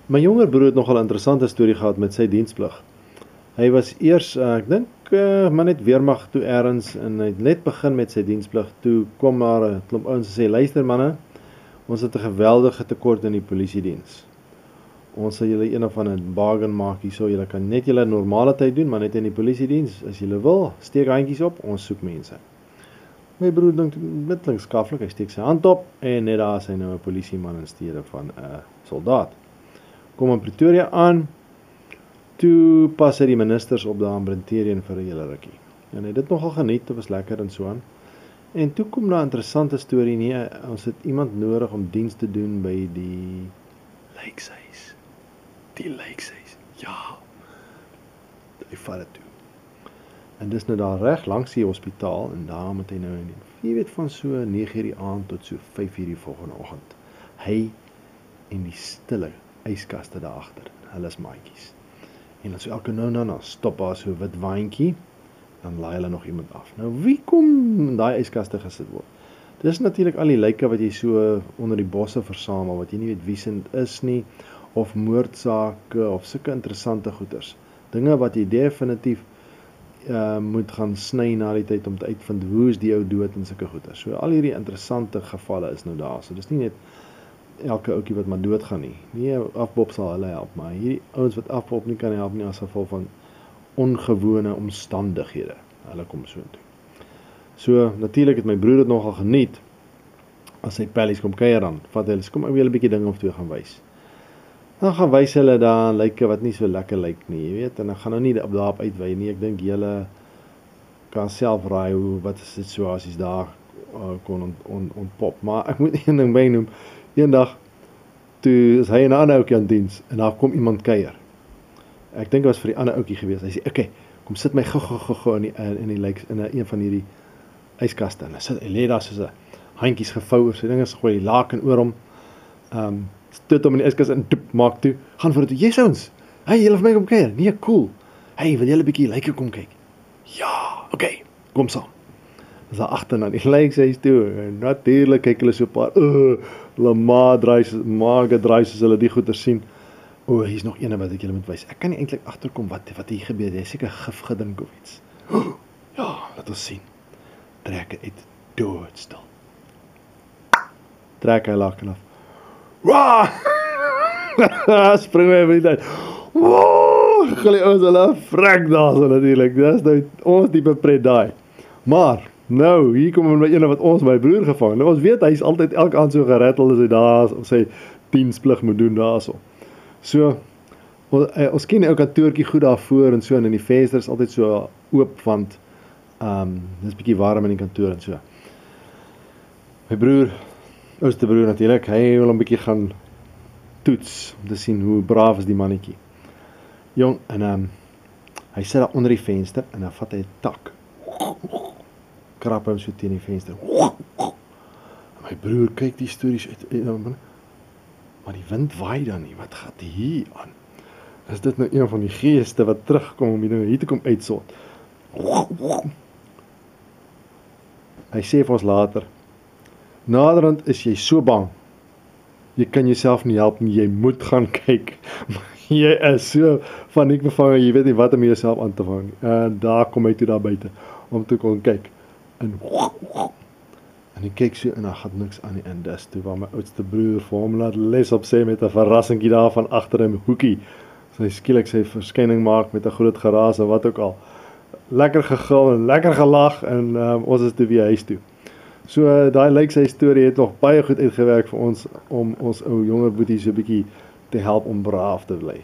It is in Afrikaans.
My jonger broer het nogal 'n interessante storie gehad met sy diensplig. Hy was eers, ek dink, maar net weermag toe ergens en hy het net begin met sy diensplig. Toe kom maar 'n klomp ouens en sê, luister manne, ons het 'n geweldige tekort in die polisiediens. Ons sal julle een of ander bargain maak hierso, julle kan net julle normale tyd doen, maar net in die polisiediens. As julle wil, steek handjies op, ons soek mense. My broer dink mitteling skaflik, hy steek sy hand op en net daar is hy nou 'n polisieman in steede van 'n soldaat. Kom in Pretoria aan, toe pas hy die ministers op daar in Brinteriën vir 'n hele rukkie. En hy het dit nogal geniet, dit was lekker en so aan. En toe kom daar 'n interessante storie, nee, ons het iemand nodig om diens te doen by die lijkshuis. Die lijkshuis, ja. Hy vat dit toe. En dis nou daar reg langs die hospitaal en daar moet hy nou in. Jy weet van so 9:00 die aand tot so 5:00 die volgende oggend. Hy en die stille yskaste daar agter. Hulle is maatjies. En dan so elke nou en dan stop daar so 'n wit waantjie, dan laai hulle nog iemand af. Nou wie kom in daai yskaste gesit word? Dis natuurlik al die lyke wat jy so onder die bosse versamel, wat jy nie weet wie se is nie, of moordsake, of sulke interessante goeters. Dinge wat jy definitief moet gaan sny na die tyd om te uitvind hoe is die ou dood en sulke goeters. So al hierdie interessante gevalle is nou daar. So dis nie net elke ouetjie wat maar doodgaan nie. Nee, afbop sal hulle help, maar hierdie ouens wat afbop nie kan help nie as gevolg van ongewone omstandighede. Hulle kom so toe. So natuurlik het my broer dit nogal geniet as sy pellies kom kuier dan. Vat hulle, kom ek wil 'n bietjie dinge of twee gaan wys. Dan gaan wys hulle daar lyke wat nie so lekker lyk nie, jy weet, en dan gaan nou nie daarop uitwy nie. Ek dink julle kan self raai wat die situasies daar kon ontpop. Maar ek moet een ding bynoem. Eendag toe is hy en 'n ander ouetjie aan diens en daar kom iemand kuier. Ek dink dit was vir die ander ouetjie gewees. Hy sê, "Oké, kom sit my gou in die lyk in een van hierdie yskaste." En hy lê daar soos 'n handjies gevou of so dinge, gooi die laken oor hom. Stoot hom in die yskas en toep, maak toe. Gaan vir toe. "Yes ouens. Hey, julle vir my kom kuier." "Nee, cool. Hey, wil julle 'n bietjie lyke kom kyk?" "Ja, oké, kom saam." Dis daar agter na die lijkhuis toe. En natuurlik kyk hulle so 'n paar hulle maag draai soos hulle die goeie sien. Hier's nog een wat ek julle moet wys. Ek kan nie eintlik agterkom wat hier gebeur. Hy het seker gif gedrink of iets. Ja, laat ons sien. Trek dit uit, doodstil. Trek hy laken af. Wah! Spring my by uit. Woah! Gully ouens hulle vrek daar so natuurlik. Dis nou ons tipe pret daai. Maar nou, hier kom met een wat ons my broer gevang. Nou ons weet hy's altyd elke aand so gerattel as hy daar op sy diensplig moet doen daarso. So ons ken die ou kantoortjie goed daarvoor en so en in die venster is altyd so oop want dis bietjie warm in die kantoor en so. My broer, oudste broer natuurlik, hy wil 'n bietjie gaan toets om te sien hoe braaf is die mannetjie. Jong, en hy sit daar onder die venster en dan vat hy 'n tak. Krap hom so teen die venster. My broer kyk die stories uit, maar die wind waai dan nie. Wat gaan hier aan? Is dit nou een van die geeste wat terugkom om die dinge hier te kom uitsort? Hy sê vir ons later, naderhand is jy so bang, jy kan jouself nie help nie, jy moet gaan kyk. Jy is so paniekbevange, jy weet nie wat om jouself aan te vang nie. En daar kom hy toe daar buite, om te kon kyk. En hy kyk so en daar gaan niks aan die dis toe, waar my oudste broer vir hom laat les op sê met 'n verrassingkie daar van agter in 'n hoekie. So hy skielik sy verskyning maak met 'n groot geraas en wat ook al. Lekker gegil en lekker gelag en ons is toe weer huis toe. So daai lyk sy storie het nog baie goed uitgewerk vir ons om ons ou jonger boetie so 'n bietjie te help om braaf te bly.